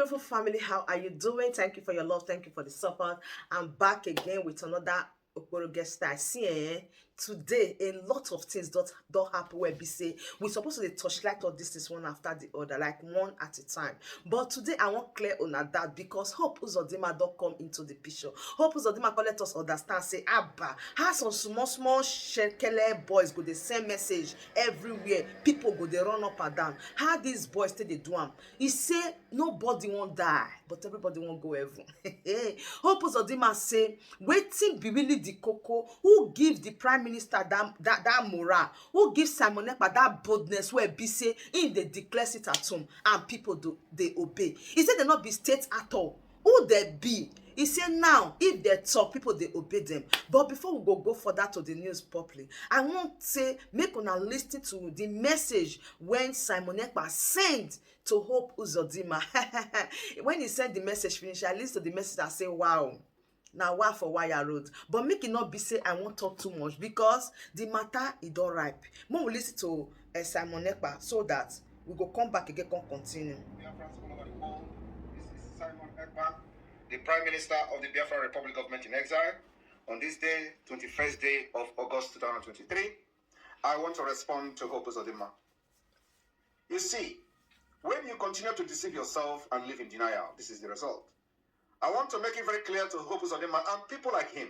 beautiful family, how are you doing? Thank you for your love. Thank you for the support. I'm back again with another Okoro guest star. See, today a lot of things don't happen where we say we supposed to dey touchlight all this is one after the other, like one at a time. But today I want clear on that because Hope Uzodimma don't come into the picture. Hope Uzodimma can let us understand. Say Abba, how some small shekele boys go the same message everywhere. People go they run up and down. How these boys still they do am? He say nobody won't die, but everybody won't go heaven. Hope Uzodimma say wetin be really the cocoa who give the prime minister that morale, who give Simon Ekpa that boldness where be say in they declare it at home and people do they obey. He said they not be state at all. Who they be? He said now if they talk, people they obey them. But before we go further to the news properly, I want to say make una listen to the message when Simon Ekpa sent to Hope Uzodimma. When he sent the message finish, I listened to the message and say wow. Now why for wire road, but make it not be say I won't talk too much because the matter is all ripe. More we listen to Simon Ekpa so that we go come back again, come continue. This is Simon Ekpa, the Prime Minister of the Biafra Republic Government in Exile. On this day, 21st day of August 2023, I want to respond to Hope Uzodimma. You see, when you continue to deceive yourself and live in denial, this is the result. I want to make it very clear to Hope Uzodimma and people like him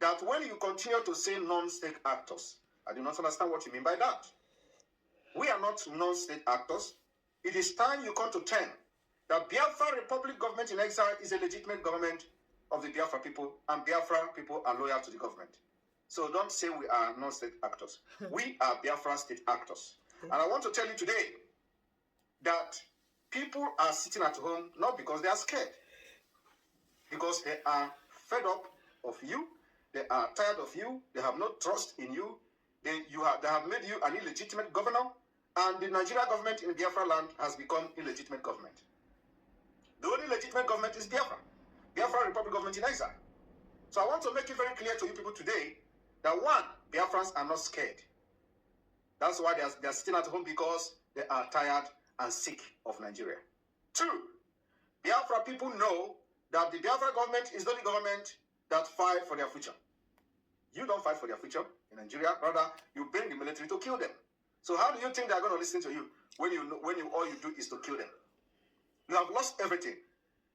that when you continue to say non-state actors, I do not understand what you mean by that. We are not non-state actors. It is time you come to term that Biafra Republic Government in Exile is a legitimate government of the Biafra people, and Biafra people are loyal to the government. So don't say we are non-state actors. We are Biafra state actors. And I want to tell you today that people are sitting at home not because they are scared, because they are fed up of you, they are tired of you, they have no trust in you, they have made you an illegitimate governor, and the Nigeria government in Biafra land has become illegitimate government. The only legitimate government is Biafra, Biafra Republic Government in Exile. So I want to make it very clear to you people today that one, Biafrans are not scared. That's why they are sitting at home, because they are tired and sick of Nigeria. Two, Biafra people know that the Biafra government is the only government that fight for their future. You don't fight for their future in Nigeria, rather you bring the military to kill them. So how do you think they are going to listen to you when all you do is to kill them? You have lost everything.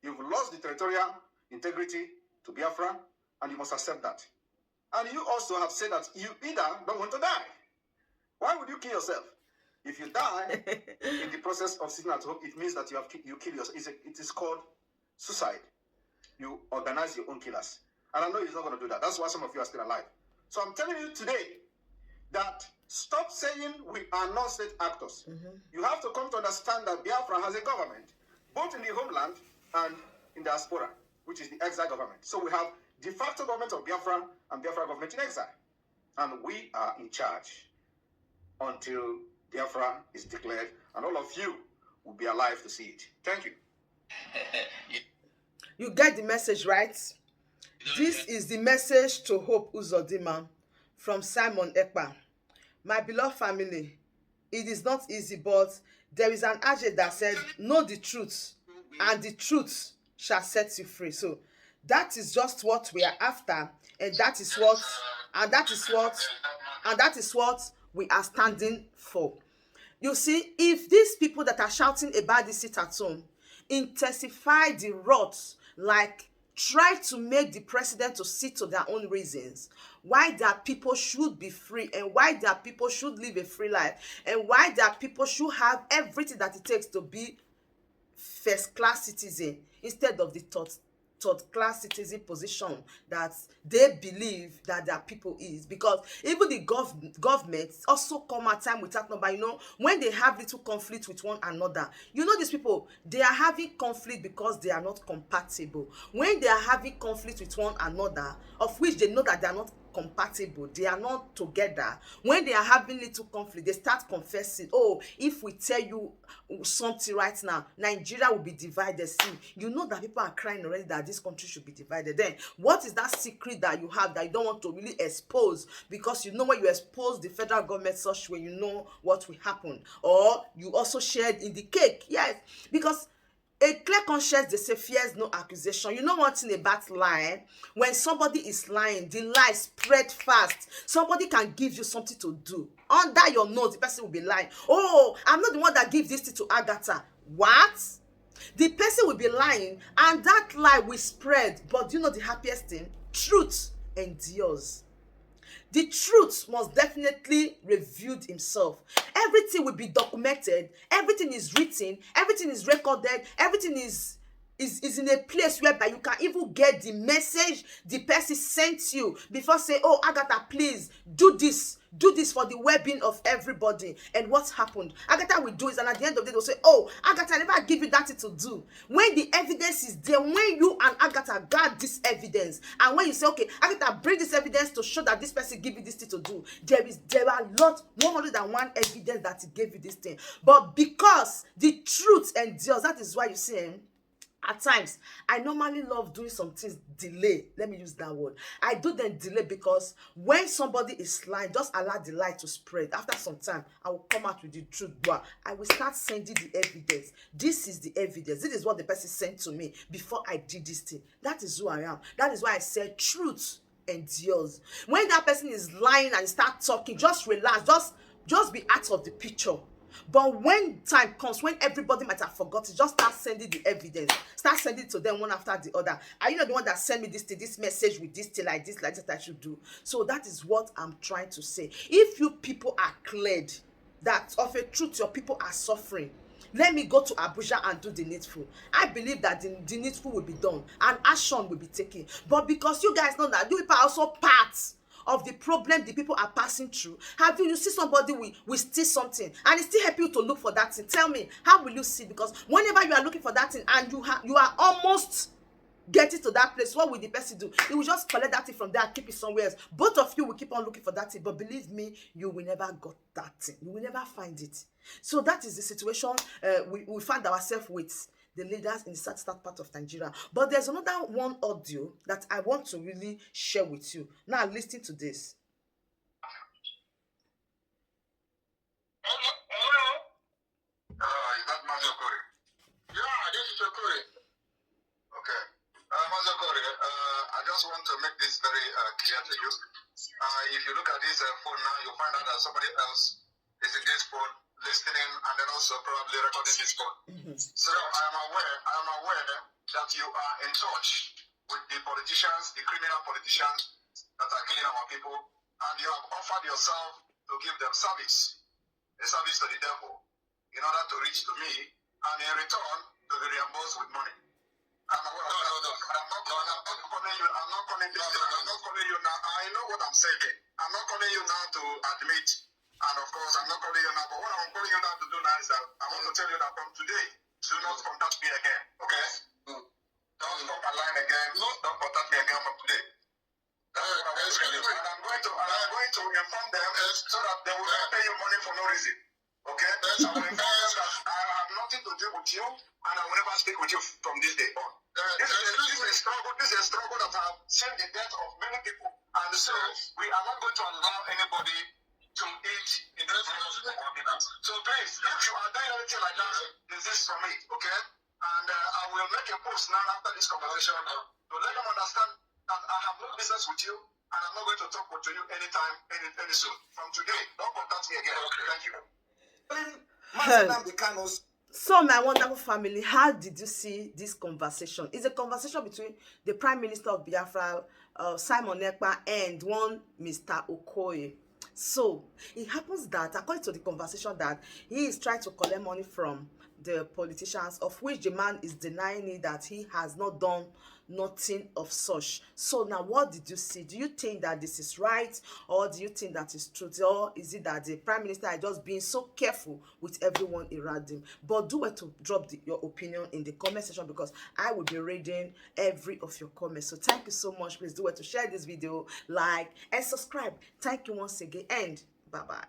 You've lost the territorial integrity to Biafra, and you must accept that. And you also have said that you either don't want to die. Why would you kill yourself? If you die in the process of sitting at home, it means that you kill yourself. It is called suicide. You organize your own killers. And I know he's not going to do that. That's why some of you are still alive. So I'm telling you today that stop saying we are non-state actors. You have to come to understand that Biafra has a government, both in the homeland and in the diaspora, which is the exile government. So we have de facto government of Biafra and Biafra government in exile. And we are in charge until Biafra is declared, and all of you will be alive to see it. Thank you. You get the message, right? This is the message to Hope Uzodimma from Simon Ekpa. My beloved family, it is not easy, but there is an adage that said, know the truth, and the truth shall set you free. So that is just what we are after, and that is what we are standing for. You see, if these people that are shouting about this sit at home intensify the wrath, like try to make the president to sit to their own reasons, why that people should be free, and why that people should live a free life, and why that people should have everything that it takes to be first class citizen instead of the third class citizen position that they believe that their people is. Because even the government also come at time without number, when they have little conflict with one another. These people, they are having conflict because they are not compatible. When they are having conflict with one another, of which they know that they are not compatible, they are not together, when they are having little conflict, they start confessing, oh, if we tell you something right now, Nigeria will be divided. See, that people are crying already that this country should be divided. Then what is that secret that you have that you don't want to really expose? Because when you expose the federal government such way, what will happen. Or you also shared in the cake. Yes, because A clear conscience, they say, fears no accusation. You know one thing about lying? When somebody is lying, the lie spread fast. Somebody can give you something to do. Under your nose, the person will be lying. Oh, I'm not the one that gave this thing to Agatha. What? The person will be lying, and that lie will spread. But do you know the happiest thing? Truth endures. The truth must definitely reveal himself. Everything will be documented, everything is written, everything is recorded, everything is in a place whereby you can even get the message the person sent you before say, oh, Agatha, please do this for the well-being of everybody. And what happened? Agatha will do it, and at the end of the day they'll say, oh, Agatha, I never give you that thing to do. When the evidence is there, when you and Agatha got this evidence, and when you say, okay, Agatha, bring this evidence to show that this person give you this thing to do, there are lot 101 evidence that he gave you this thing. But because the truth endures, that is why you see at times I normally love doing some things delay. Let me use that word. I do them delay because when somebody is lying, just allow the lie to spread. After some time I will come out with the truth, but I will start sending the evidence. This is the evidence, this is what the person sent to me before I did this thing. That is who I am. That is why I said truth endures. When that person is lying and start talking, just relax, just be out of the picture. But when time comes, when everybody might have forgotten, just start sending the evidence. Start sending it to them one after the other. Are you not the one that sent me this thing, this message with this thing, like this I should do? So that is what I'm trying to say. If you people are cleared that of a truth your people are suffering, let me go to Abuja and do the needful. I believe that the needful will be done and action will be taken. But because you guys know that you people are also part of the problem the people are passing through, have you see somebody will steal something and it still help you to look for that thing? Tell me, how will you see? Because whenever you are looking for that thing and you are almost getting to that place, what will the person do? He will just collect that thing from there and keep it somewhere else. Both of you will keep on looking for that thing, but believe me, you will never got that thing. You will never find it. So that is the situation we find ourselves with the leaders in the south part of Nigeria. But there's another one audio that I want to really share with you. Now listen to this. Is that Mazokori? Yeah, this is Okori. Okay. Mazokori, I just want to make this very clear to you. If you look at this phone now, you'll find out that somebody else is in this phone listening and then also probably recording this phone. So I am aware that you are in touch with the politicians, the criminal politicians that are killing our people, and you have offered yourself to give them service, a service to the devil, in order to reach to me, and in return to be reimbursed with money. I'm aware of that. I'm not calling you. I'm not calling this. I'm not calling you now. I know what I'm saying. I'm not calling you now to admit, and of course I'm not calling you now. But what I'm calling you now to do now is that I want to tell you that from today, do not contact me again. Okay? Don't stop my line again. Don't contact me again from today. That's what I want to tell you. And I'm going to inform them so that they will not pay you money for no reason. Okay? I will inform them that I have nothing to do with you, and I will never speak with you from this day on. This is a struggle. This is a struggle that has seen the death of many people, and so we are not going to allow anybody to eat in the name. So please, if you are doing anything like that, desist from it, okay? And I will make a post now after this conversation to let them understand that I have no business with you, and I'm not going to talk to you anytime, any soon. From today, don't contact me again. Okay, thank you. So my wonderful family, how did you see this conversation? It's a conversation between the Prime Minister of Biafra, Simon Ekpa, and one Mr. Okoye. So it happens that according to the conversation that he is trying to collect money from the politicians, of which the man is denying it, that he has not done nothing of such. So now what did you see? Do you think that this is right, or do you think that is true, or is it that the Prime Minister is just being so careful with everyone around him? But do it to drop your opinion in the comment section, because I will be reading every of your comments. So thank you so much. Please do it to share this video, like and subscribe. Thank you once again, and bye bye.